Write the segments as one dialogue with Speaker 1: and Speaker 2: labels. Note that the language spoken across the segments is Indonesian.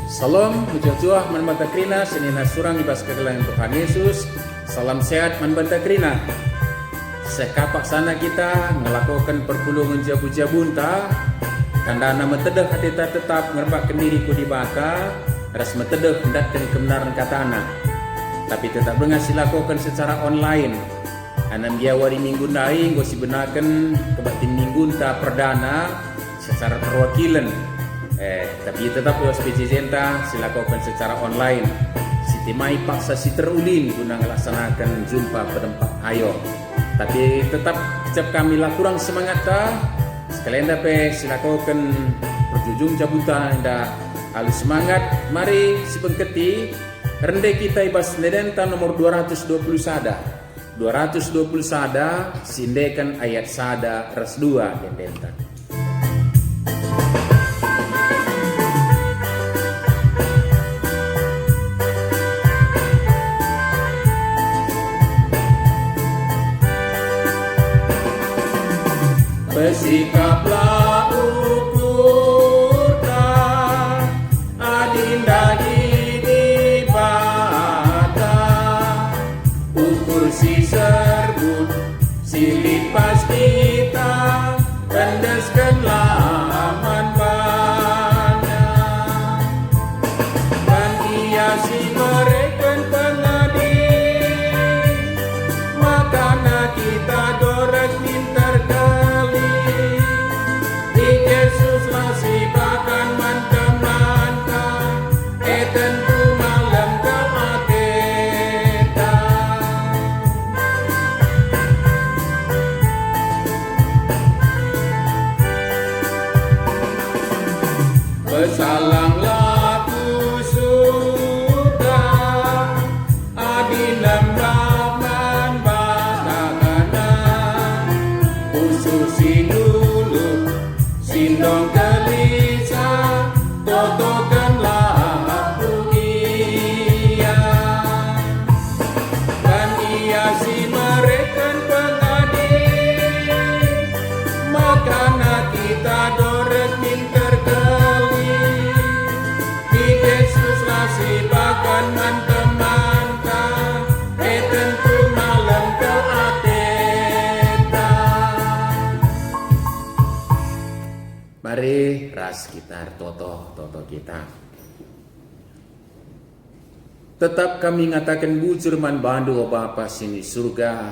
Speaker 1: Salam, mujajuah man banta krina, senina surang ibas kegelayan Tuhan Yesus. Salam sehat man banta krina. Sekapak sana kita ngelakukan perpulungan jabu-jabunta. Kandana metedeh hatita tetap ngerbak kendiriku di baka. Ras metedeh hendatkan kebenaran katana. Tapi tetap dengan silakukan secara online. Anam dia wari minggu naik, gosi benakan kebatin minggu ta perdana secara perwakilan. Tapi tetap SPJ Zenta silakukan secara online. Siti mai paksa si terulin guna melaksanakan jumpa pedempak ayo. Tapi tetap setiap kami lah kurang semangat ta. Sekalian dapat silakukan perjujung jabutan dah halus semangat. Mari si pengketi rendah kita ibas nedenta nomor 220 sada. 220 sada sindekan ayat sada ras 2 dendenta. Bersikaplah ukurkan adinda di bata. Ukur si serbut silit pas kita rendeskanlah aman banyak. Dan ia si mereka pengadil, makana kita dorek minter kali. Di Yesus masih bahkan mantap-mantap, tentu malam kemaketa. Besalanglah ku sudah adinam rahman batakana. Khususi dulu sindong gelisah, totokanlah aku ia. Dan ia si mereka pengadil, makana kita dorek minter kali. Di Yesus si bahkan mantap-mantap, tentu malam keateta. Mari ras kita toto kita. Tetap kami ngatakan bujur man bandu Bapa sini surga.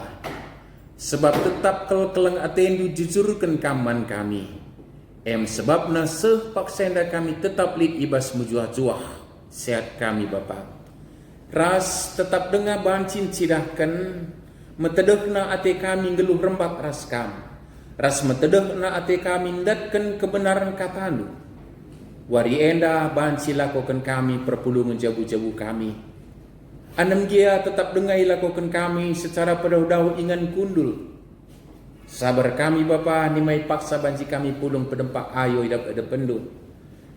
Speaker 1: Sebab tetap keleng atendu jujurkan kaman kami. Sebabna sepaksenda kami tetap lid ibas mujuah-juah. Sehat kami Bapa. Ras tetap dengar bancin cidahkan. Metedekna ate kami geluh rembak ras kam. Ras metedekna ate kami ndatkan kebenaran katanu. Wari enda banci lakukan kami perpulungan jabu-jabu kami. Anam gia tetap dengai lakukan kami secara pedau-dau ingan kundul. Sabar kami Bapa nimai paksa banci kami pulung pedempak ayo idap ada pendul.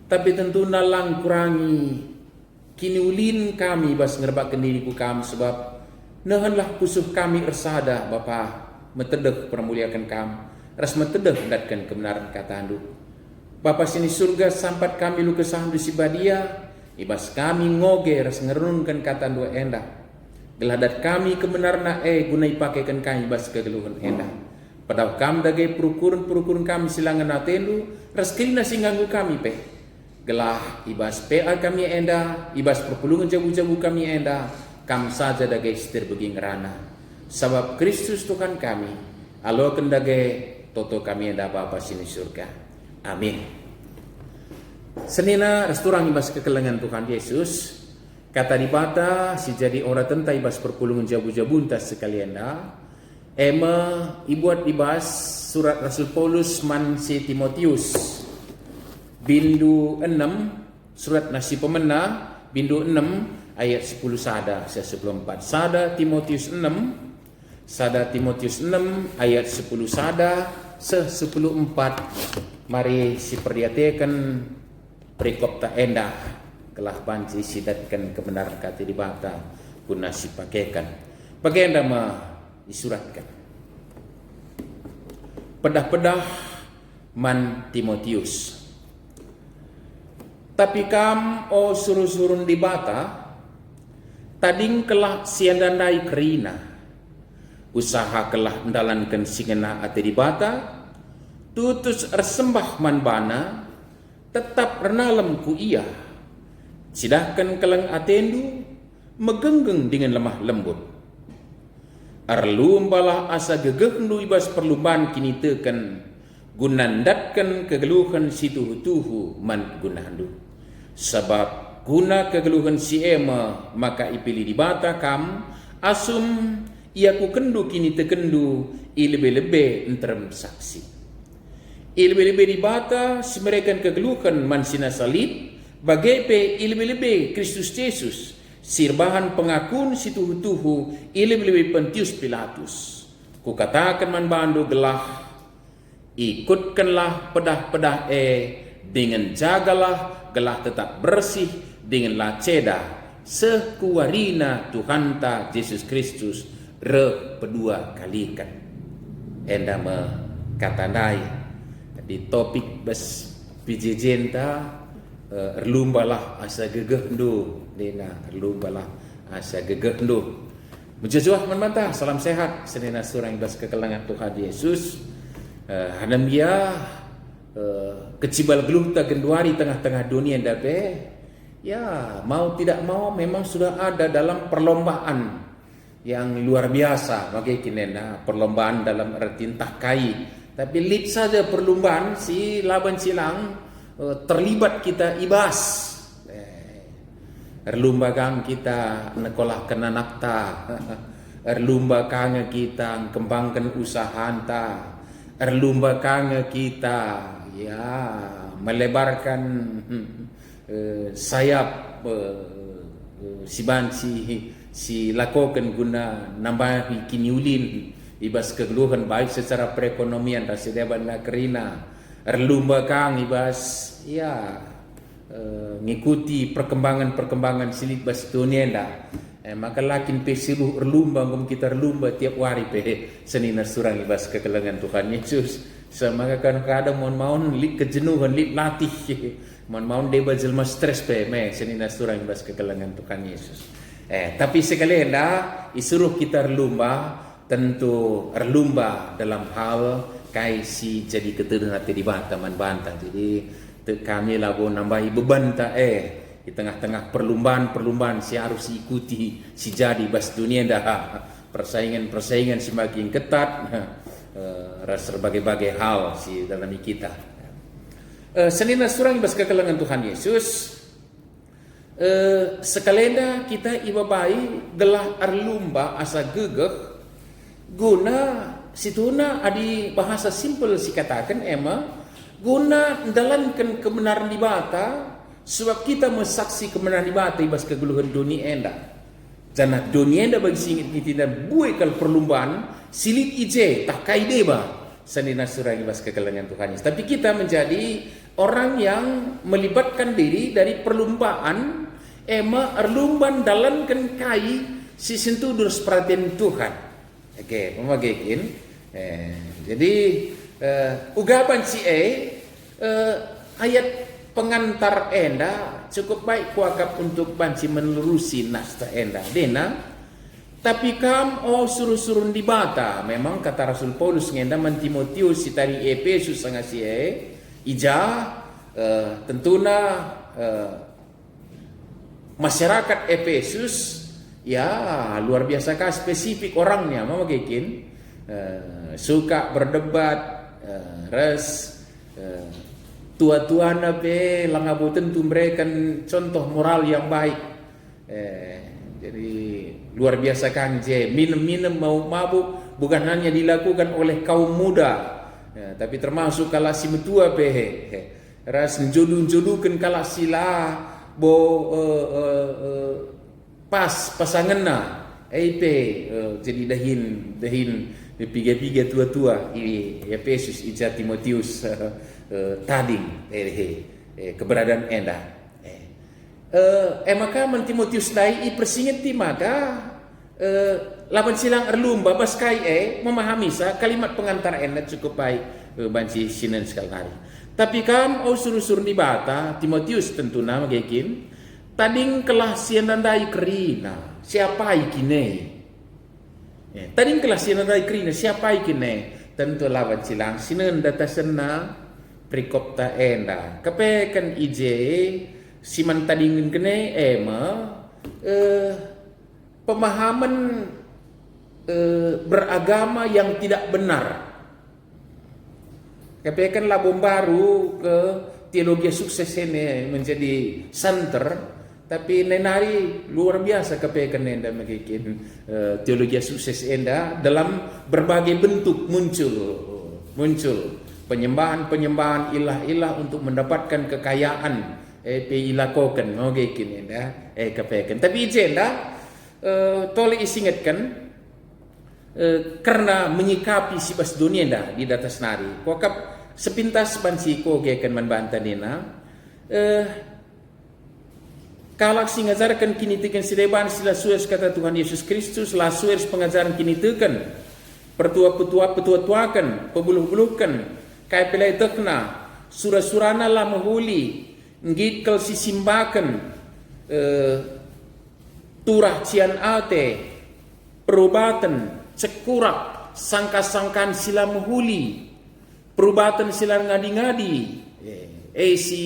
Speaker 1: Tapi tentu nalang kurangi kini ulin kami bas ngerbak diriku kami sebab nahanlah pusuh kami ersada Bapa metedek permuliakan kami. Ras metedek datkan kebenaran kata andu. Bapa sini surga sampat kami lu kesah du sibadia. Ibas kami ngoge ras ngerunkan kata andu endah. Geladat kami kebenaran gunai pakaikan kami bas kegeluhan endah. Padahal kami dagai perukuran kami silangan atendu. Ras kena singganggu kami pe. Gelah ibas PA kami endah. Ibas perpulungan jabu-jabu kami endah. Kam saja dagai setir begi ngerana. Sebab Kristus Tuhan kami. Alo kendage toto kami endah Bapa sini surga. Amin. Senina resturang ibas kekelengan Tuhan Yesus. Kata dibata si jadi orang tenta ibas perpulungan jabu-jabu entas sekalian dah. Ibuat ibas surat Rasul Paulus man si Timotius. Bindu 6 surat nasi pemena bindu 6 ayat 10 sada saya sebelum 4 sada Timotius 6 ayat 10 sada 10:4. Mari si perdiatekan perikop tak endah kelah banci sidatkan kebenaran kata dibata guna si pakaikan bagenda mah disuratkan pedah-pedah man Timotius. Tapi kam o suruh-surun di bata, tading kelah siandandai kerina, usaha kelah ndalankan singena ate di bata, tutus ersembah manbana, tetap renalem ku iya, sidahkan kelang atendu, megenggeng dengan lemah lembut. Arlumbalah asa gegehnu ibas perlumbaan kini teken, gunandatkan kegeluhan situ tuhu man gunahandu. Sebab guna kegeluhan si ema maka ipilih di bata kam asum ia ku kendu kini tekendu ilebe-lebe enterem saksi. Ilebe-lebe di bata si mereka kegeluhan man sina salib bagai pe ilebe-lebe Kristus Yesus sirbahan pengakun situ tuhu ilebe-lebe Pontius Pilatus. Ku katakan man bandu gelah ikutkanlah pedah-pedah dengan jagalah gelah tetap bersih dengan laceda sekuarina Tuhanta Yesus Kristus pedua kalikan. Enda me katanai di topik bes pijejenta erlumbalah asa gegehndo dena erlumbalah asa gegehndo. Mujazuah manmanta salam sehat senena surang bas kekelangan Tuhan Yesus. Hanamia kecibal geluh ta genduari tengah-tengah dunia dape ya mau tidak mau memang sudah ada dalam perlombaan yang luar biasa bagi kinena perlombaan dalam arti entah kai tapi lip saja perlombaan si laban silang terlibat kita ibas erlumba kang kita nekolah kena nakta erlumba kang kita kembangkan usaha anta erlumba kang kita ya melebarkan sayap si lakokan guna nambahi kiniulin ibas kegeluhan baik secara perekonomian rasideban na kerina erlumba kang ibas ya ngikuti perkembangan silit bas dunia maka lakin pe siruh erlumba ngom kita erlumba tiap hari pe senina surang ibas kekelangan Tuhan Yesus. Semaka kadang-kadang mohon lik kejenuhan lik latih mohon deba jelma stres pe me senina surang ibas kekelangan Tuhan Yesus. Tapi sekali hendak isuruh kita erlumba tentu erlumba dalam hal kaisi jadi keteduhan hati di banta man banta. Jadi kami lagu nambahi beban ta di tengah-tengah perlumbaan si harus ikuti si jadi bas dunia dah persaingan semakin ketat rasa berbagai-bagai hal si dalam kita. Senina surang bas kekelangan Tuhan Yesus sekalenda kita ibabai gelah arlumba asa gegeh guna situna adi bahasa simpel si katakan guna dalankan kebenaran di bata sebab kita mensaksi kebenaran di bata ibas kegeluhan dunia enda. Jana dunia enda bagi singit kita buai kal perlumbaan silit ije tak kaideba senina surang ibas kekelangan Tuhan Yesus. Tapi kita menjadi orang yang melibatkan diri dari perlumbaan erlumban dalankan kai si sentudur perhatian Tuhan. Oke, pemagekin. Jadi ugapan si ayat pengantar enda cukup baik kuakap untuk banci menerusi nasta enda dena tapi kam suruh-surun di bata memang kata Rasul Paulus ngenda man Timotius si tari Efesus sangat si ija tentuna masyarakat Efesus ya luar biasa kah spesifik orangnya mama kekin suka berdebat tua-tuana pe langabu tentu mereka contoh moral yang baik. Jadi luar biasa Kang J. Minum-minum mau mabuk bukan hanya dilakukan oleh kaum muda, tapi termasuk kala si metua pe. Ras jodoh-jodohkan kala sila bo pas pasanganna. Jadi dahin piga-piga tua-tua ini Efesus ija Timotius tading keberadaan enda maka man Timotius dai persingit ti maka laban silang erlumba bas kai memahami sa kalimat pengantar enda cukup baik banci sinen sekali hari Tapi kam suruh di bata Timotius tentu nama gekin tading kelah sianandai kerina siapa ikine. Tading kelah sianandai kerina siapa ikine. Tentu lawan silang sinen data sena prikopta enda kepekan ije siman tadingin kene pemahaman beragama yang tidak benar. Kepekan labom baru ke teologi sukses ini menjadi center, tapi nenari luar biasa kepekan enda megikin teologi sukses enda dalam berbagai bentuk muncul penyembahan ilah-ilah untuk mendapatkan kekayaan ilakokan megikin enda kepekan. Tapi ijenda tolong isingatkan karena menyikapi sibas dunia dah di atas nari. Kokap sepintas bansi ko gekan manbanta nina. Kalak si ngajarkan kini tekan sideban sila suers kata Tuhan Yesus Kristus lah suers pengajaran kini tekan petua-tuakan pebuluh-buluhkan kai pelai tekna surah-surana lah mahuli ngit kal sisimbakan turah cian ate perubatan cekurak sangka-sangkan sila muhuli perubatan sila ngadi-ngadi si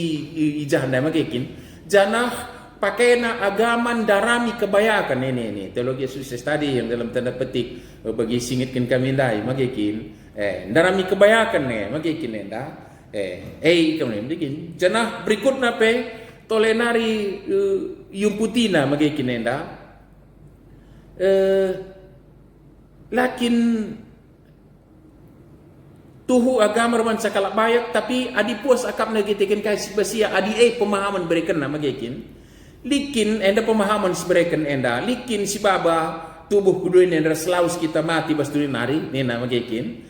Speaker 1: ijahna magekin janah pakaian agaman darami kebayakan ini teologi sukses tadi yang dalam tanda petik bagi singitkan kami dai magekin darami kebayakan magekin enda kemudian bikin janah berikutnya pe tolenari yumputina magekin enda lakin tuhu agama raman sakalak bayak tapi adi puas akap nagitikin kay sibasia adi pemahaman berikan nama gekin likin enda pemahaman seberikan enda likin si baba tubuh kuduin enda selaus kita mati bas dunia nari nena magekin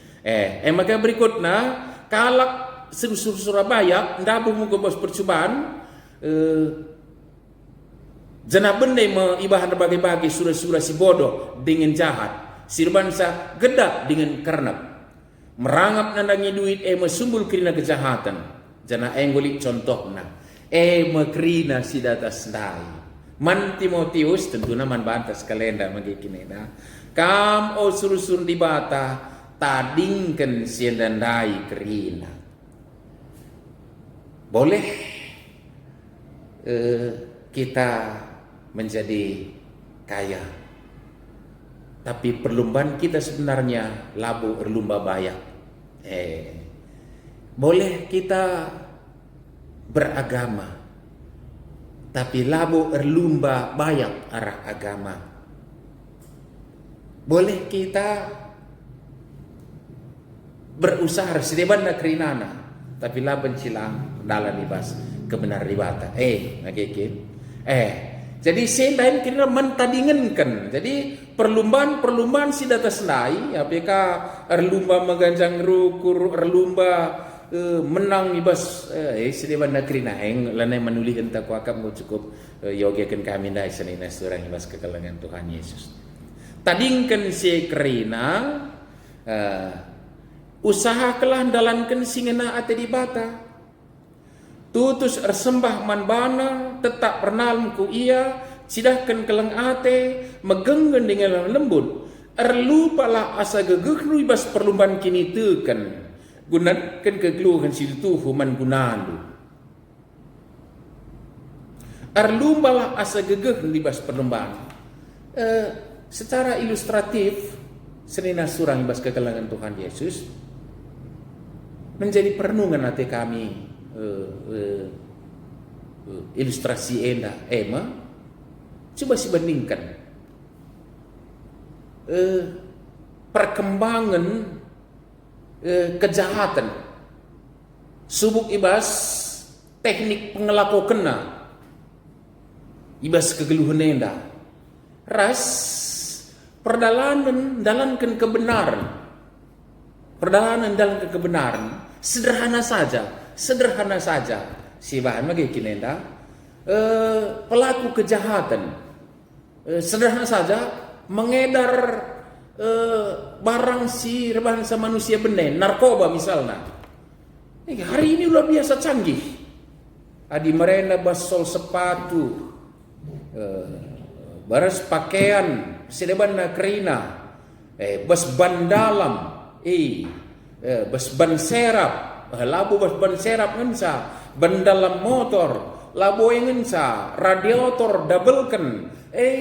Speaker 1: maka berikutnya kalak Surabaya ndabu muka bos percobaan janah benda mengibahan berbagai-bagai surah-surah si bodoh dengan jahat sirbansa gedak dengan karnap merangap nandangi duit mesumbul kerina kejahatan jana enggolik contohna mekrina si datas dai man Timotius tentunya man bantas kalenda magikinena kam surusur di bata tadingkan siandandai kerina boleh kita menjadi kaya tapi perlombaan kita sebenarnya labu erlumba bayak. Boleh kita beragama, tapi labu erlumba bayak arah agama. Boleh kita berusaha sedeban nakrinana, tapi laban cilang dalam ibas kebenar ribata. Nagekin. Jadi selain kira mentadingankan. Jadi perlumbaan si data selai apk erlumba maganjang rukur erlumba menang ibas sedeban negeri naeng lanai manuli hentak wakap mau cukup yogekan kami dai senina surang ibas kekalangan Tuhan Yesus. Tadingkan si kerina usaha kelah dalankan singena ate di bata tutus ersembah manbana tetap pernal ku ia sidahkan keleng ate megenggen dengan lembut erlupalah asa gegehru ibas perlumbaan kini tekan gunakan kegeluhan situ human gunandu erlupalah asa gegeh ibas perlumbaan secara ilustratif senina surang ibas kekelangan Tuhan Yesus menjadi perenungan hati kami ilustrasi coba bandingkan perkembangan kejahatan subuk ibas teknik pengelako kena ibas kegeluhan enda ras perjalanan dalankan kebenaran sederhana saja si bahan bagi kinenda pelaku kejahatan sederhana saja mengedar barang si rebahan manusia benda narkoba misalnya Hari ini luar biasa canggih. Adi merena basol sepatu, baras pakaian, sedeban na kerina, bas ban dalam, bas ban serap, labu bas ban serap ngensa, ban dalam motor, labu ngensa, radiator doublekan,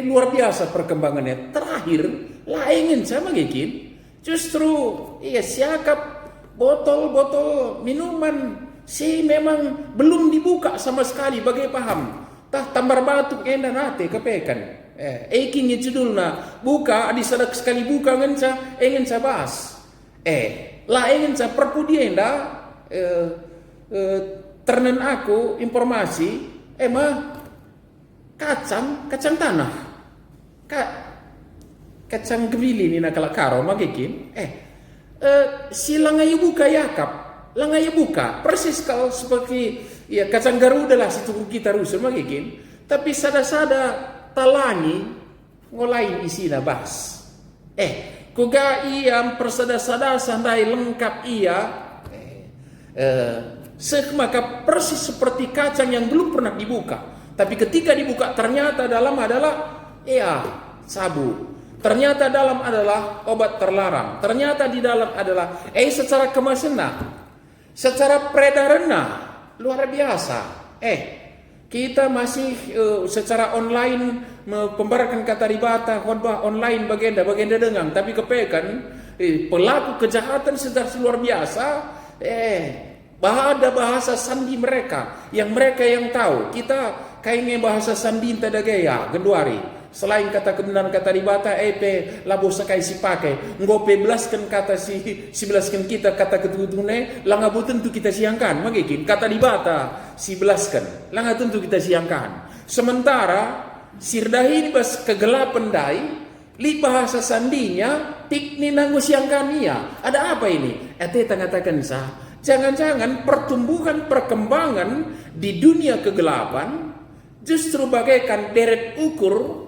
Speaker 1: luar biasa perkembangannya. Terakhir, lain ngensa magikin, justru siakap botol-botol minuman memang belum dibuka sama sekali bagai paham. Tah tambar batuk enda nate kepekan. Kini judulna buka adi sadak sekali buka ngensa ngensa bahas. Lah ngensa perpudi enda ternen aku informasi kacang tanah. Kacang gebili ni nakala karo magikin. Silangai buka yakap, langai buka persis kalau seperti kacang garuda lah situ kita rusun magikin. Tapi sada-sada talangi ngolain isina bas. Kuga ia persada-sada sandai lengkap maka persis seperti kacang yang belum pernah dibuka. Tapi ketika dibuka ternyata dalam adalah sabu. Ternyata dalam adalah obat terlarang. Ternyata di dalam adalah secara kemasannya, secara peredarannya luar biasa. Kita masih secara online pembarakan kata ribata khotbah online bagenda dengang, tapi kepekan pelaku kejahatan secara luar biasa. Ada bahasa sandi mereka yang tahu. Kita kayaknya bahasa sandi tada gaya genduari. Selain kata kebenaran kata ribata, labo sakai si pakai, ngope belaskan kata si belaskan kita kata ketutune, langa tentu kita siangkan, magikin kata ribata si belaskan, langa tentu kita siangkan. Sementara sirdahi bas kegelapan dai, li bahasa sandinya, tikni nanggu siangkan ia. Ada apa ini? Tengatakan sah. Jangan-jangan pertumbuhan perkembangan di dunia kegelapan justru bagaikan deret ukur.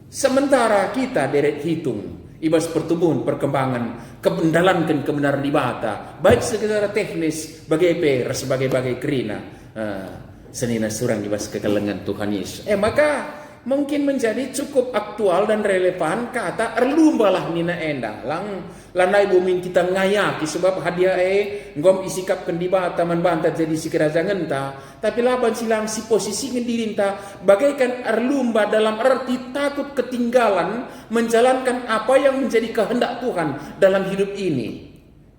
Speaker 1: Sementara kita deret hitung ibas pertumbuhan perkembangan kebendalankan kebenaran ribata baik secara teknis bagai sebagai kerina senina surang ibas kekelengan Tuhan Yesus. Maka mungkin menjadi cukup aktual dan relevan kata erlumbalah nina enda lanai bumi kita ngayaki sebab hadiah ngom isikap kendibata manbanta jadi sikiraja ngenta tapi laban silang si posisi ngendirinta bagaikan erlumba dalam arti takut ketinggalan menjalankan apa yang menjadi kehendak Tuhan dalam hidup ini.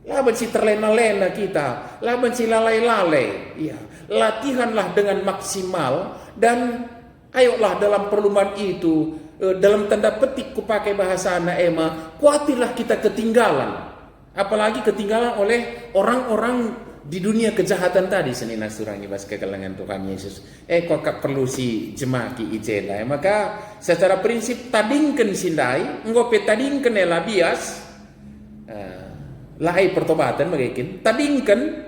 Speaker 1: Laban si terlena-lena kita, laban si lalai-lalai, latihanlah dengan maksimal dan ayolah dalam perlumbaan itu dalam tanda petik kupakai bahasa anak khawatirlah kita ketinggalan, apalagi ketinggalan oleh orang-orang di dunia kejahatan tadi senina surangi bas kekelengan Tuhan Yesus. Kok perlu si jemaki ijela. Maka secara prinsip tadingken sindai ngope tadingken bias lahai pertobatan bagaikin tadingken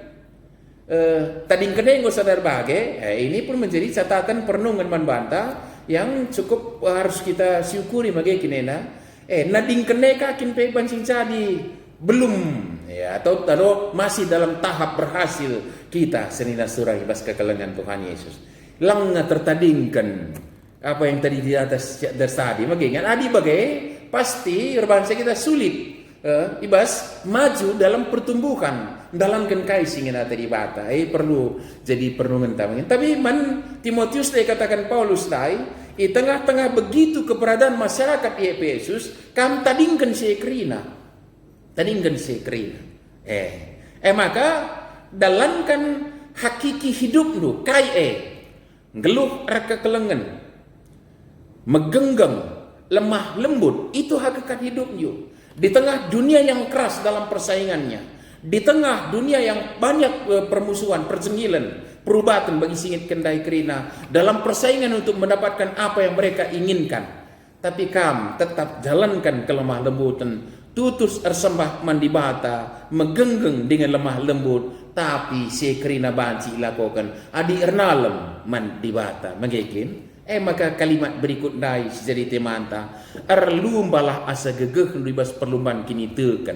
Speaker 1: yang sadar bagai ini pun menjadi catatan perenungan manbanta yang cukup harus kita syukuri bagai kinena nading keneka kin pe bancing jadi belum atau masih dalam tahap berhasil kita senina surah ibas kekelengan Tuhan Yesus langga tertadingkan apa yang tadi di atas tadi bagai adi bagai pasti bangsa kita sulit ibas maju dalam pertumbuhan dalam kenkai singin tadi bata perlu jadi perenungan tamangin. Tapi Timotius katakan Paulus di tengah-tengah begitu keberadaan masyarakat Efesus kam tadingkan sekrina maka dalamkan hakiki hidup lu geluh raka kelengan megenggam lemah lembut itu hakikat hidup you. Di tengah dunia yang keras dalam persaingannya, di tengah dunia yang banyak permusuhan, perjenggilan, perubatan bagi singit kendai kerina dalam persaingan untuk mendapatkan apa yang mereka inginkan, tapi kam tetap jalankan kelemah lembutan, tutus ersembah mandibata, megenggeng dengan lemah lembut, tapi sekerina banci lakukan adi ernalem mandibata, mengekin. Maka kalimat berikut dai jadi temanta erlumbalah asa gegeh libas perlumbaan kini tekan.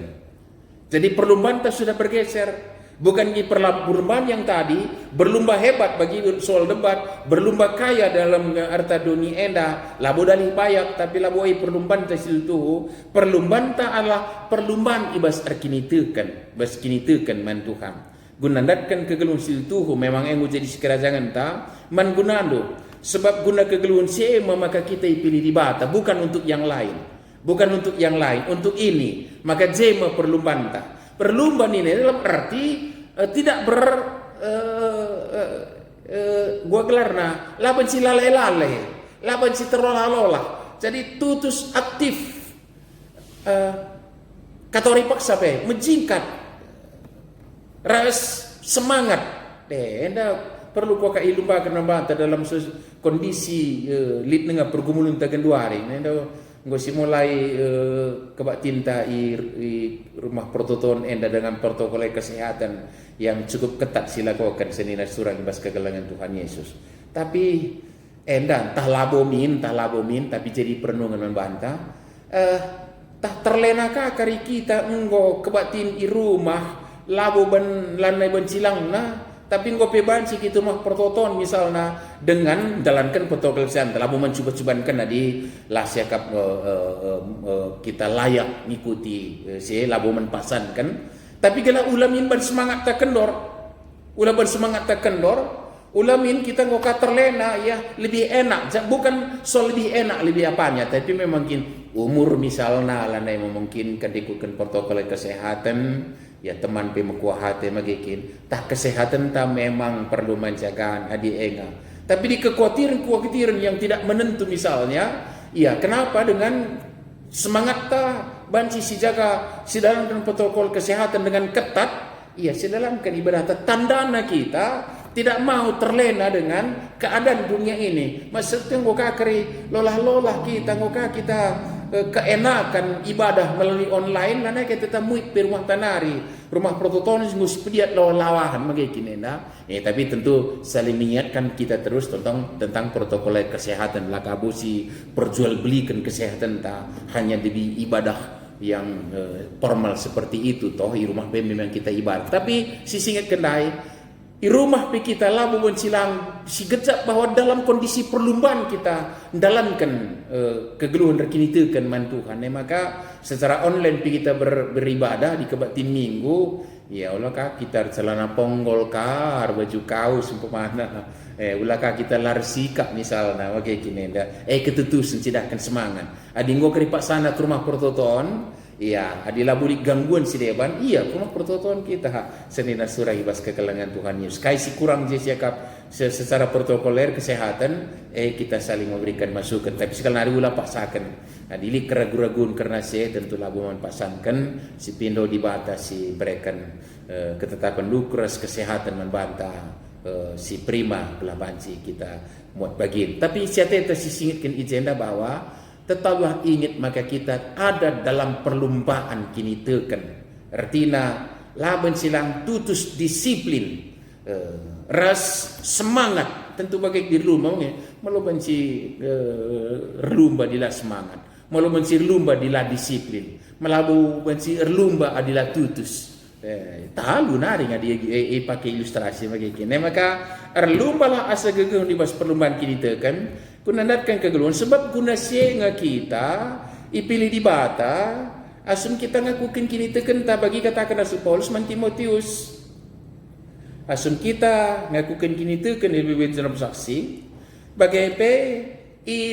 Speaker 1: Jadi perlumbaan tak sudah bergeser Bukan di perlombaan yang tadi berlomba hebat bagi soal debat, berlomba kaya dalam arta dunia enda, labo dalih payak tapi labo ai perlombaan tasil tu, perlombaan ta Allah perlombaan ibas arkinitekan, bas kinitekan man Tuhan. Gunandatkan kegelun sil tu memang engu jadi sekerajangan ta, man gunando sebab guna kegelun si maka kita pilih di bata bukan untuk yang lain. Bukan untuk yang lain, untuk ini. Maka jema perlombaan ta. Perlombaan ini dalam arti tidak gua gelarna laban si lalai-lalai, laban si terolah-lolah. Jadi tutus aktif katori paksa pe menjingkat ras semangat enda perlu kau kai lumba kena banta dalam kondisi lit dengan pergumulan tagan dua hari enda nggo simulai kebak tinta i rumah prototon enda dengan protokol kesehatan yang cukup ketat silakukan senina surah ibas kegelangan Tuhan Yesus. Tapi enda tah labomin tapi jadi perenungan membantah tah terlenakah kari kita nggo kebak tin i rumah labo ban lanai ban cilang tapi engkau peban si kita mah prototon misalnya dengan jalankan protokol kesehatan lalu mencoba-cobakan di lasiakap kita layak mengikuti si labu menpasankan tapi kalau ulamin bersemangat tak kendor ulamin kita ngoka terlena ya lebih enak bukan soal lebih enak lebih apanya tapi memang umur misalnya lanai memungkinkan ikutkan protokol kesehatan ya teman pemekuah hati magikin tak kesehatan tak memang perlu menjagaan adi enga tapi di kekhawatiran yang tidak menentu misalnya ya kenapa dengan semangat ta banci si jaga si dalam protokol kesehatan dengan ketat ya si dalam kan ibarat tandana kita tidak mau terlena dengan keadaan dunia ini maksudnya ngoka keri lolah kita ngoka kita keenakan ibadah melalui online karena kita temui di rumah tanari rumah prototon ngus pediat lawahan begini tapi tentu saling mengingatkan kita terus tentang protokol kesehatan lakabusi perjualbelikan kesehatan tak hanya demi ibadah yang formal seperti itu toh di rumah memang kita ibadah tapi sisingit kendai di rumah kita labu mencilang si gejak bahwa dalam kondisi perlombaan kita dalamkan kegeluhan rekinitekan man Tuhan maka secara online kita beribadah di kebatin minggu ya ulakah kita celana ponggol kar baju kaos umpamana ulakah kita larsika misalnya oke kini ketutusan cidakkan semangat adinggo keripak sana ke rumah prototon iya, adilah bulik gangguan si deban. Iya, rumah prototon kita senina surah ibas kekelangan Tuhan Yesus. Kaisi kurang je siakap secara protokoler kesehatan kita saling memberikan masukan. Tapi sekali hari ulah paksakan. Adili keraguan karena saya tentu labu pasangkan si pindo dibatasi berikan ketetapan lukras kesehatan membantah si prima kelabanci kita muat bagian. Tapi saya tersisingitkan agenda bahwa tetaplah ingat maka kita ada dalam perlombaan kini teken. Artinya laban silang tutus disiplin, ras semangat tentu bagi di rumah meluban si lumba adalah semangat, meluban si lumba adalah disiplin, meluban si lumba adalah tutus. Tahu nari ngadi pakai ilustrasi begini. Maka lumba lah asa gegeng di bas perlombaan kini teken. Kunandatkan kegeluhan sebab guna sienga kita ipilih di bata asum kita ngakukin kini tekenta bagi katakan asu Paulus man Timotius asum kita ngakukin kini teken lebih dalam saksi bagai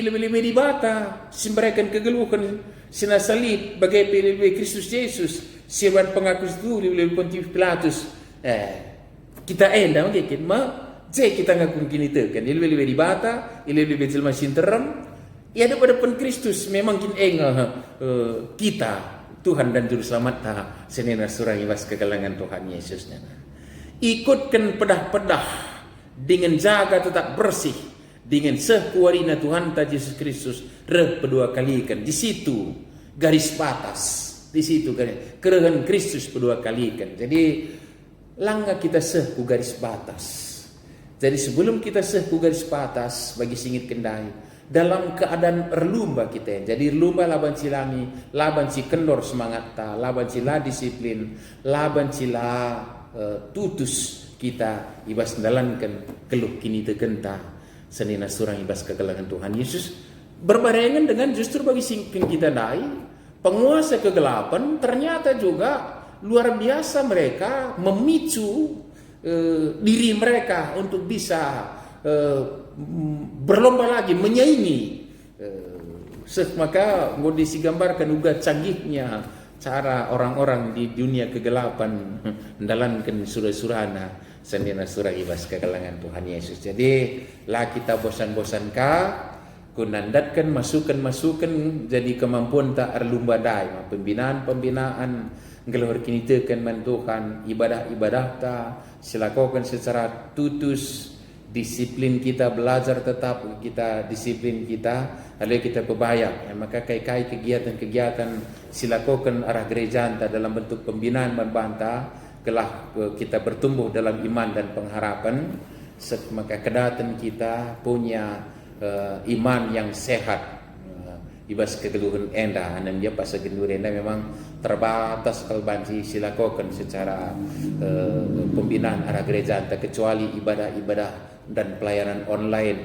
Speaker 1: lebih di bata simberikan kegeluhan sina salib bagai lebih Kristus Yesus sirwan pengakus itu lebih Pontius Pilatus kita enda mungkin kita ngaku kini teken lebih di bata lebih jelma sinteram ya ada pen Kristus memang kita Tuhan dan juru selamat senina surah ibas kegelangan Tuhan Yesusnya ikutkan pedah-pedah dengan jaga tetap bersih dengan sekuarina Tuhan ta Yesus Kristus kedua kalikan di situ garis batas di situ kerehan Kristus kedua kalikan jadi langga kita ku garis batas. Jadi sebelum kita ku garis batas bagi singit kendai dalam keadaan erlumba kita. Jadi lumba laban silami, laban si kendor semangat ta, laban sila disiplin, laban sila tutus kita ibas dalankan keluh kini tegenta senina surang ibas kegelapan Tuhan Yesus berbarengan dengan justru bagi singking kita dai penguasa kegelapan ternyata juga luar biasa mereka memicu diri mereka untuk bisa berlomba lagi menyaingi. Maka mau digambarkan juga canggihnya cara orang-orang di dunia kegelapan mendalankan surah-surahna sendiri surah ibas kegelapan Tuhan Yesus. Jadi lah kita bosan-bosan kunandatkan masukan jadi kemampuan tak erlumbadai pembinaan gelar kini tekan mentukan ibadah ta silakukan secara tutus disiplin kita belajar tetap kita disiplin kita lalu kita berbayar maka kai kegiatan-kegiatan silakukan arah gereja anta dalam bentuk pembinaan berbanta kelah kita bertumbuh dalam iman dan pengharapan maka kedatan kita punya iman yang sehat ibas kegeluhan enda dan dia pas kegeluhan enda memang terbatas kalau banci silakukan secara pembinaan arah gereja anta kecuali ibadah-ibadah dan pelayanan online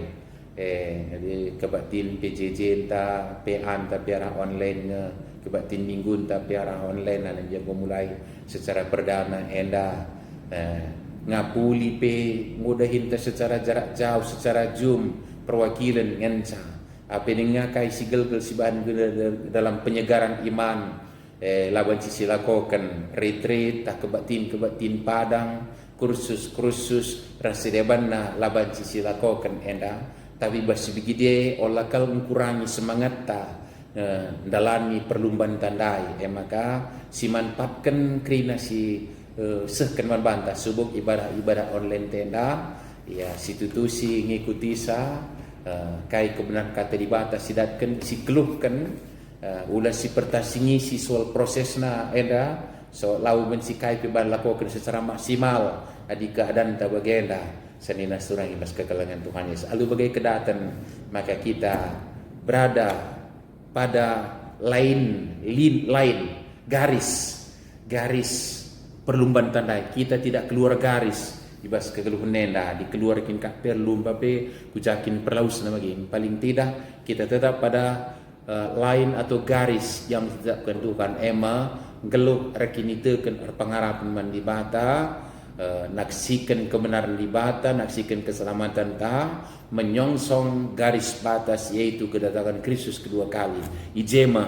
Speaker 1: jadi kebatin PJJ enta PA enta piara online kebatin minggu enta piara online dan dia memulai secara perdana enda ngapuli mudahin ta secara jarak jauh secara Zoom perwakilan ngenca apa yang ngakai sigel-gel sibahan dalam penyegaran iman laban silakokan retreat tak kebatin padang kursus rasidebanna laban silakokan enda tapi basi begide olakal mengurangi semangat ta dalami perlumbaan tandai maka simanfaatkan krina sehkan bantah subuk ibadah online tenda ya situtusi ngikuti kai kebenaran kata dibatas sidatkan si keluhkan ulah si pertasingi si soal prosesna eda so lau mensikai piban lakukan secara maksimal adi keadaan tabagenda senina surang ibas kekalangan Tuhan Yesus alu bagai kedatan maka kita berada pada lain garis perlumbaan tandai kita tidak keluar garis ibas kegeluhan nenda dikeluarkan kak perlumba kujakin perlaus nama gini paling tidak kita tetap pada lain atau garis yang ditetapkan Tuhan geluh rekini teken pengharapan mandibata naksikan kebenaran dibata naksikan keselamatan ta menyongsong garis batas yaitu kedatangan Kristus kedua kali ijema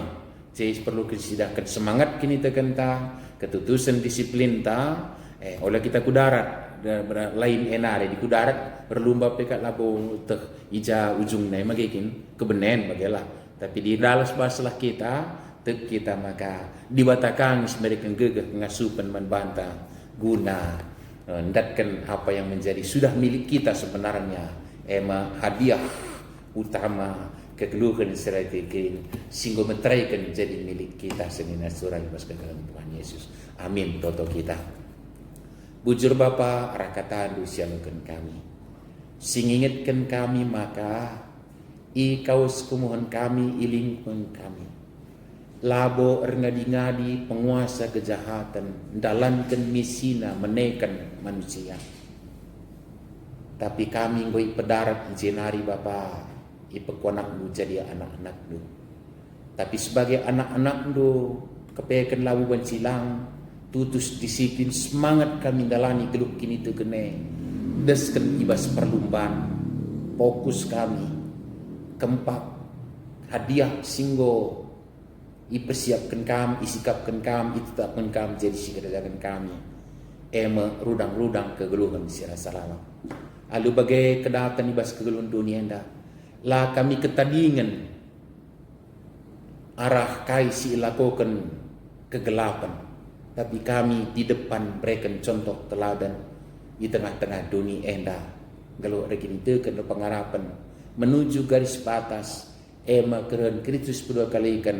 Speaker 1: jadi perlu kesidahkan semangat kini teken ta ketutusan disiplin ta oleh kita kudarat lain enare di kudarat berlumba pekat labo teh ija ujung nai magikin kebenen bagelah tapi di dalam basalah kita maka dibatakan mereka gegah ngasupan membantah guna hendatkan apa yang menjadi sudah milik kita sebenarnya hadiah utama kegeluhan strategi sehingga meteraikan jadi milik kita senina surah ibas dalam Tuhan Yesus amin toto kita bujur Bapa rakatan sialukan kami singingatkan kami maka ikaus kumuhan kami ilingkun kami labo ngadi-ngadi penguasa kejahatan dalankan misina menekan manusia tapi kami ngoi pedarat jenari Bapa ipekonak lu jadi anak-anak lu tapi sebagai anak-anak lu kepekan labu bencilang tutus disiplin semangat kami dalani geluk kini tu kene desken ibas perlumbaan fokus kami kempak hadiah singgo ipersiapkan kami isikapkan kami itetapkan kami jadi sikadakan kami rudang-rudang kegeluhan sira salama alu bagai kedatan ibas kegeluhan dunia anda lah kami ketadingan arah kai si lakukan kegelapan tapi kami di depan berikan contoh teladan di tengah-tengah dunia enda galau regini tekan pengharapan menuju garis batas keren Kristus kedua kali ikan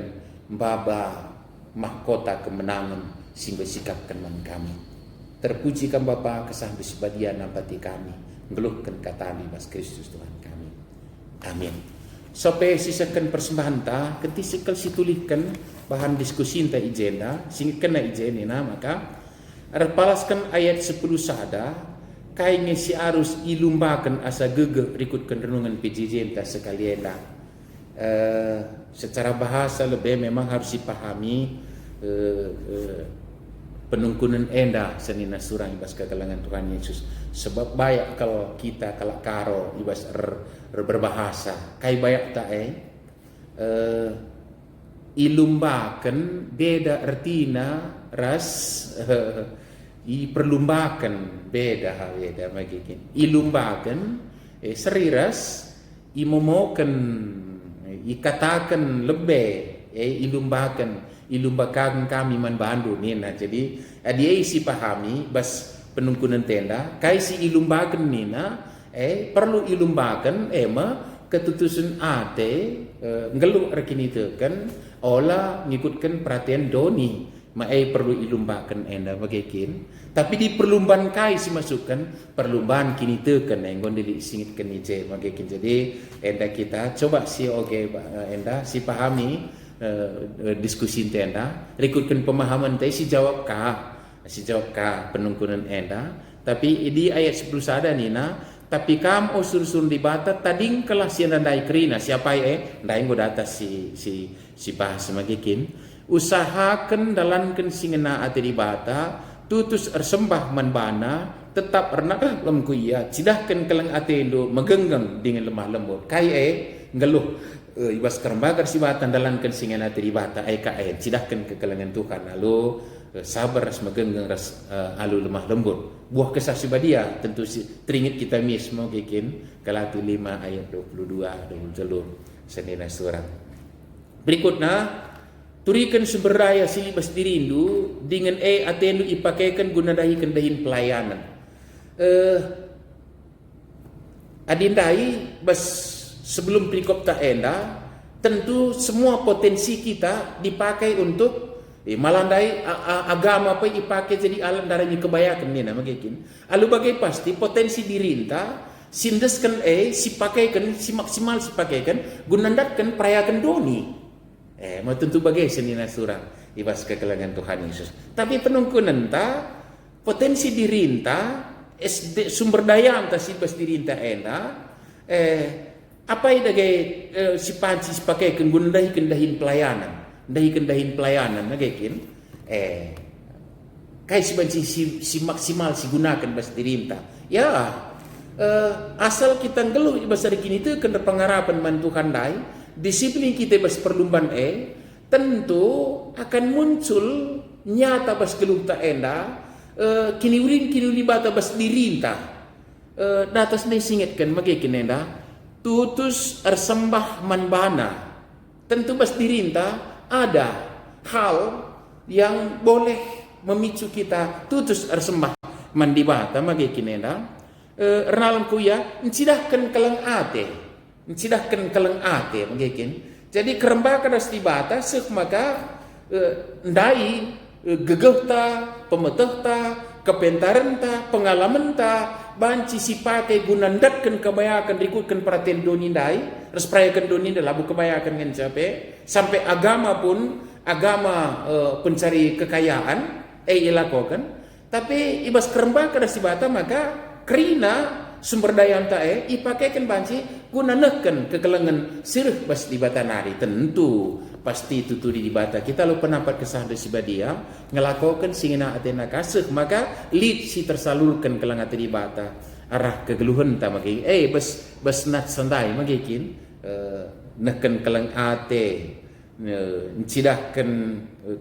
Speaker 1: baba mahkota kemenangan sehingga sikapkan man kami terpujikan Bapa kesah bersebadia nampati kami ngeluhkan kata mas Kristus Tuhan kami amin sampai sisakan persembahan ta ketisikal situlikan bahan diskusi ta ijenda sehingga kena ijena maka Arpalaskan ayat 10 sada, kayaknya si arus ilumbakan asa gegeh rikutkan renungan PJJ entah sekalian dah. Secara bahasa lebih memang harus dipahami penungkunan enda senina surang ibas kekalangan Tuhan Yesus. Sebab banyak kalau kita kalau karo ibas berbahasa, kai banyak tak ilumbakan beda artina ras perlumbakan beda magikin ilumbakan seriras imomokan ikatakan lebih ilumbakan kami man bandu nina. Jadi dia isi pahami bas penungkunan tenda kai si ilumbakan nina perlu ilumbakan ketutusan ate ngeluk rekini kan olah ngikutkan perhatian doni perlu ilumbakan enda bagikin tapi di perlumbaan kai si masukkan perlumbaan kini tekan enggon dili singitkan ije bagikin. Jadi enda kita coba si enda si pahami diskusi enda rikutkan pemahaman teh si jawab ka penungkunan enda. Tapi di ayat 10 sada nina tapi kam osur-sur di bata tading kelas yang nandai kerina siapa ndai ngo data si bahasa magikin usahakan dalankan singena ati di bata tutus ersembah manbana tetap ernak lem kuya cidahkan kelang ati indo megenggeng dengan lemah lembut kai ngeluh ibas kerembagar si bata dalankan singena ati di bata cidahkan kekelangan Tuhan lalu sabar ras megenggeng ras alu lemah lembut buah kesah sibadia tentu teringat kita mismo kikin Galati 5 ayat 22 senina surat. Berikutnya turikan sumber daya silibas dirindu dengan atendu ipakaikan guna dahi kendahin pelayanan. Adindai bas sebelum perikop tak enda tentu semua potensi kita dipakai untuk malandai agama apa ipakai jadi alam darahnya kebayakan ni nama kikin. Alu bagai pasti potensi dirinta sindeskan si pakaikan si maksimal si pakaikan gunandatkan perayakan doni. Mau tentu bagai senina surang ibas kekelangan Tuhan Yesus. Tapi penungkunan ta potensi dirinta sumber daya anta si bas dirinta enda apa idagai si panci si pakaikan gunandahi kendahin pelayanan. Dahin pelayanan nagekin kai si maksimal si gunakan bas dirinta ya asal kita ngeluh bahasa kini itu kena pengharapan mantukan dai disiplin kita bas perlumbaan tentu akan muncul nyata bas geluh tak enda kini bata bas dirinta datas ne singetkan magekin enda tutus ersembah manbana tentu bas dirinta ada hal yang boleh memicu kita tutus ersembah mandibata magikin enda renalan kuya encidahkan kelang ate magikin. Jadi kerembaka das dibata sek maka ndai gegehta pemetehta kepentarenta pengalamenta banci sipake gunandatkan kebayakan rikutkan perhatian doni ndai resprayakan doni labu kebayakan ngan sampai agama pun pencari kekayaan ilakokan tapi ibas kerembaka das dibata maka kerina sumber daya anta ipakaikan banci gunanekan kekelengan sirih bas dibata nari tentu pasti tuturi dibata kita lo pendapat kesah desibadia ngelakokan singina atena kasih maka lead si tersalurkan kelang ati dibata arah kegeluhan ta magi bas nat sandai magikin neken kelang ate cidahkan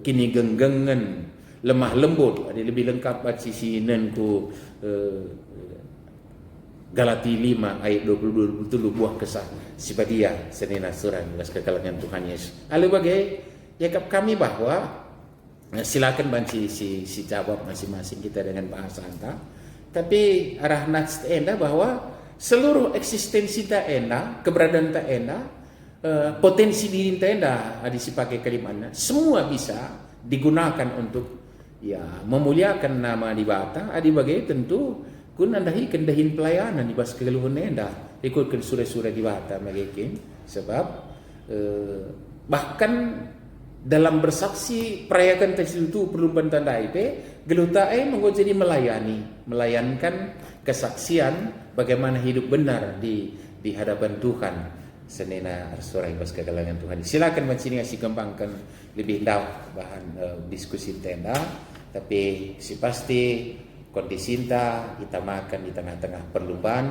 Speaker 1: kini genggengan lemah lembut ada lebih lengkap baca sinen ku Galati 5 ayat 22 buah kesah sibadia senina surah belas kekalangan Tuhan Yesus. Lalu bagai yakap kami bahwa silakan banci si jawab masing-masing kita dengan bahasa anta. Tapi arah nats enda bahwa seluruh eksistensi ta enda, keberadaan ta enda, potensi diri ta enda ada sipakai kalimatnya semua bisa digunakan untuk memuliakan nama dibata. Adi bagai tentu kun andahi kendahin pelayanan di bas kegeluhan enda ikutkan surah-surah di bata magikin sebab bahkan dalam bersaksi perayakan tertentu perlu bantandai Geluta menggo jadi melayankan kesaksian bagaimana hidup benar di hadapan Tuhan. Senena arsurai bas kagalangan Tuhan. Silakan mencini ngasih kembangkan lebih dalam bahan diskusi tenda. Tapi si pasti kondisi kita makan di tengah-tengah perlumbaan.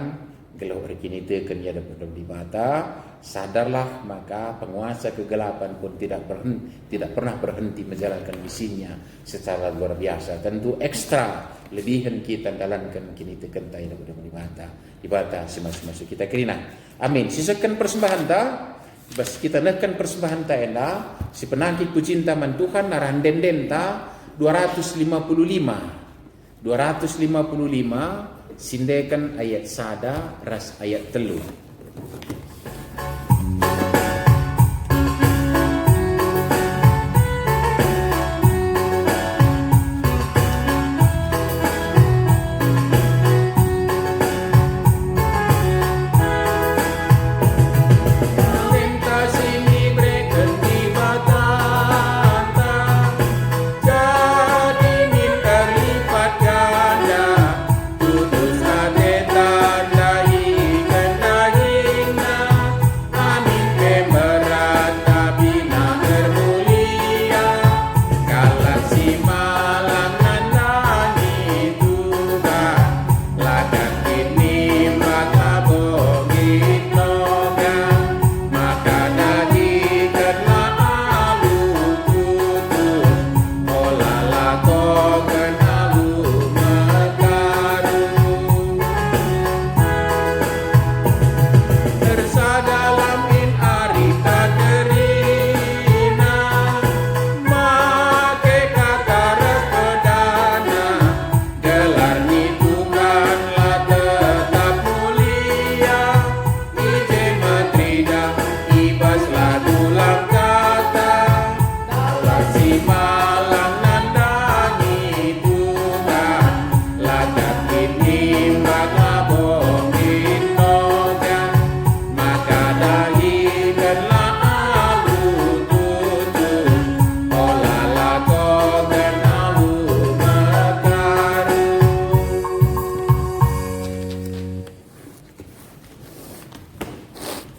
Speaker 1: Gelau rekini teken ya dapat di mata. Sadarlah maka penguasa kegelapan pun tidak pernah berhenti menjalankan misinya secara luar biasa. Tentu ekstra lebihan kita dalamkan kini teken tai dapat di mata. Di mata semasuk kita kerina. Amin. Sisakan persembahan ta. Bas kita naikkan persembahan ta enda. Si penangkit pucinta man Tuhan naran denden ta 255 sindekan ayat sada ras ayat telu.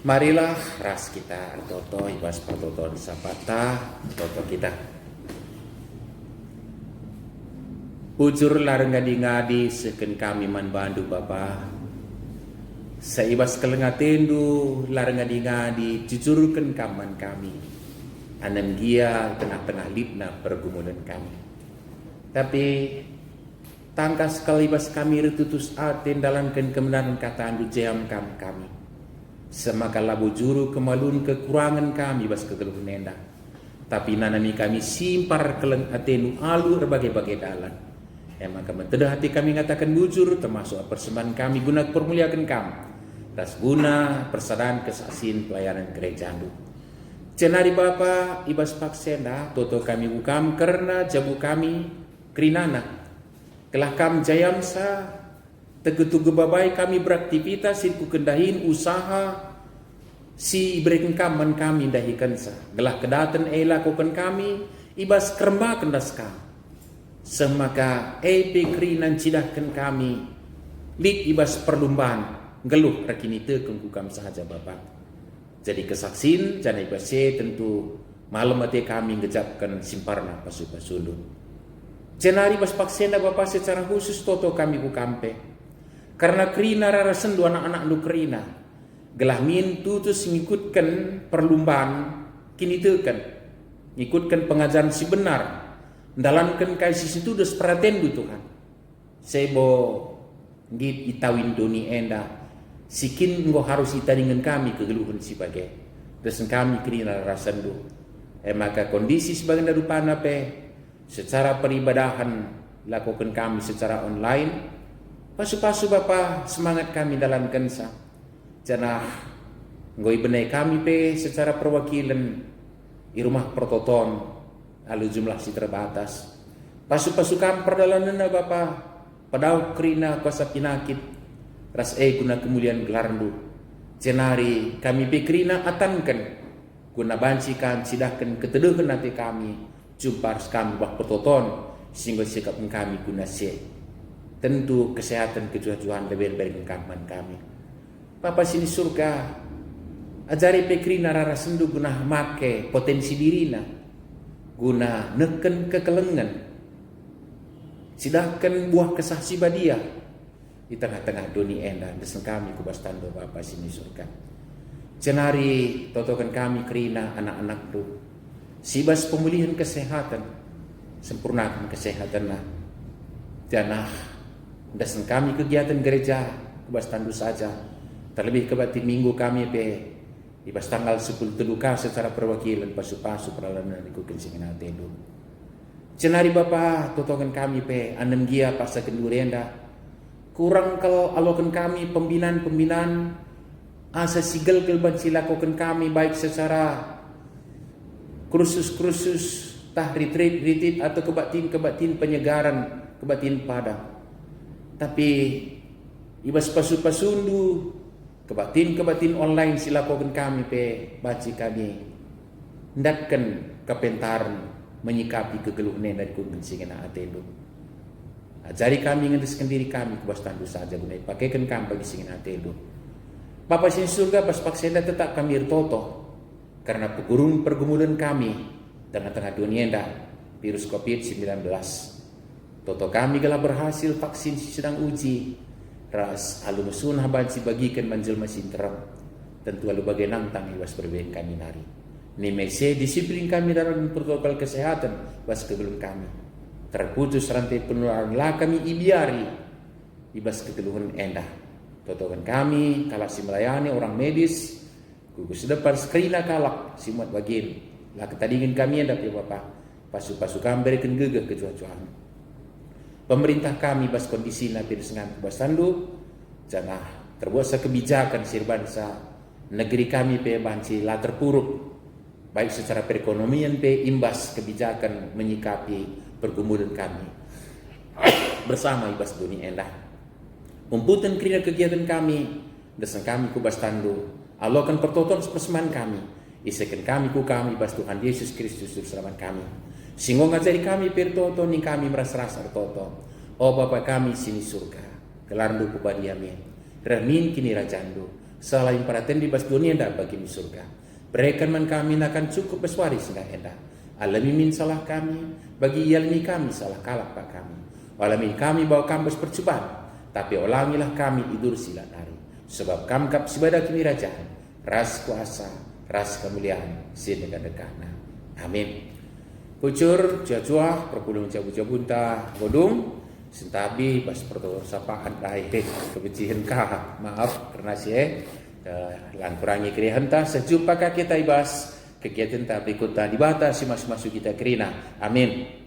Speaker 1: Marilah ras kita toto ibas pertoto sapata toto kita. Ujur larang ngadi-ngadi seken kami man bandu Bapa. Saibas kelengatendu larang ngadi-ngadi jujurkan kaman kami. Anan gia tengah-tengah lipna pergumulan kami. Tapi tangkas kalibas kami retutus aten dalamkan kebenaran kata andu jam kami. Semaka labu juru kemalun kekurangan kami bas kegeluh nenda. Tapi nanami kami simpar keleng atenu alu berbagai-bagai dalan. Maka mentedah hati kami ngatakan bujur termasuk persembahan kami guna permuliakan kami. Das guna persadaran kesaksian pelayanan gereja andu. Cenari Bapa ibas paksenda toto kami bukam karena jabu kami kerinana. Kelah kam jayamsa tegetu gebabai kami beraktivitas siku kendahin usaha si berikan kaman kami dahikan sa gelah kedatan lakukan kami ibas kerma kendas kami semaka pikrinan cidahkan kami lik ibas perlumbaan geluh rakini tekeng kukam sahaja Bapak. Jadi kesaksin jana ibas tentu malam ate kami ngejapkan simparna pasu-pasulu cenari bas paksenda Bapak secara khusus toto kami kukampe. Karena kerina rarasan dua anak-anak lu kerina. Gelah min tutus ngikutkan perlumbaan kini tekan. Ngikutkan pengajaran si benar. Dalamkan kasih itu dos perhatian du Tuhan. Sebo ngit itawin doni enda. Sikin ngo harus itaringan kami kegeluhan si bagai. Dosen kami kerina rarasan du. Maka kondisi sebagian darupana secara peribadahan lakukan kami secara online. Pasu-pasu Bapa semangat kami dalam kensa. Janah ngoi benai kami secara perwakilan di rumah pertoton lalu jumlah si terbatas. Pasu-pasu kami perdalanana Bapa padau kerina kuasa pinakit ras guna kemuliaan gelarndu. Cenari kami kerina atankan guna bancikan sidahkan keteduhan nanti kami jumpa kami bah pertoton sehingga sikap kami guna tentu kesehatan kejujuran lebih baik kaman kami. Bapa sini surga, ajari pekrina rara sendu guna make potensi dirina, guna neken kekelengan, sidakan buah kesaksi badia di tengah-tengah dunia enda desen kami kubas tando Bapa sini surga. Cenari totokan kami kerina anak-anak tu, sibas pemulihan kesehatan, sempurnakan kesehatan nah, janah desen kami kegiatan gereja kubas tandu saja, terlebih kebatin minggu kami ibas tanggal 10 teduka secara perwakilan pasu-pasu peralanan iku kensingan atendo. Cenari Bapa totokan kami anem gia pasa kendurenda, kurang kal alokan kami pembinaan asa sigel kelban silakokan kami baik secara kursus tah retreat atau kebatin penyegaran kebatin padang. Tapi ibas pasu-pasundu kebatin online silakokan kami baci kami hendakkan kepentaran menyikapi kegeluhan dari kuncingan atendo. Ajari kami ngendeskan diri kami kubas tandu saja gunai pakaikan kami bagi singin atendo. Bapa sini surga pas paksenda tetap kami irtoto karena pergumulan kami tengah-tengah dunia dah virus COVID-19. Toto kami gala berhasil vaksin sedang uji ras alu musun habansi bagikan manjel mesin terang tentu alu bagai nantang iwas berbeda kami nari ni mese disiplin kami dalam protokol kesehatan bas kebelum kami terputus rantai penularan lah kami ibiari ibas keteluhan endah totokan kami kalak si melayani orang medis gugus depan skrina kalak simuat bagian lah ketadingin kami endah ya Bapak pasu-pasu kami berikan gegah kecuacuan. Pemerintah kami bas kondisi nanti dengan bas tandu jangan terbuat kebijakan sirbansa negeri kami banci lah terpuruk baik secara perekonomian imbas kebijakan menyikapi pergumulan kami bersama ibas dunia endah umputan kerja kegiatan kami desan kami ku bas tandu alokan pertoton perseman kami isakan kami ku kami bas Tuhan Yesus Kristus selamat kami. Singgo ngajari kami pertoto ning kami merasa-rasa toto. Oh Bapa kami sini surga, kelardu kupadi amin. Ramin kini rajandu, selain paraten di bas dunia ndak bagi mi surga. Berikan man kami akan cukup beswaris ndak endah. Alami min salah kami, bagi ilmi kami salah kalak pak kami. Alami kami bawa kampus percobaan, tapi ulangilah kami idur sila nari. Sebab kamkap sibada kini rajaan, ras kuasa, ras kemuliaan, sinegah-negahna. Amin. Pucur, jajua, perpuluh cabut-cabunta, godung, sentabi, bas protokol sapaan, kebencian kah, maaf, karena lan kurangi kerihanta, sejumpa kita ibas, kegiatan tak berikut tak dibatasi masuk-masuk kita kerina, amin.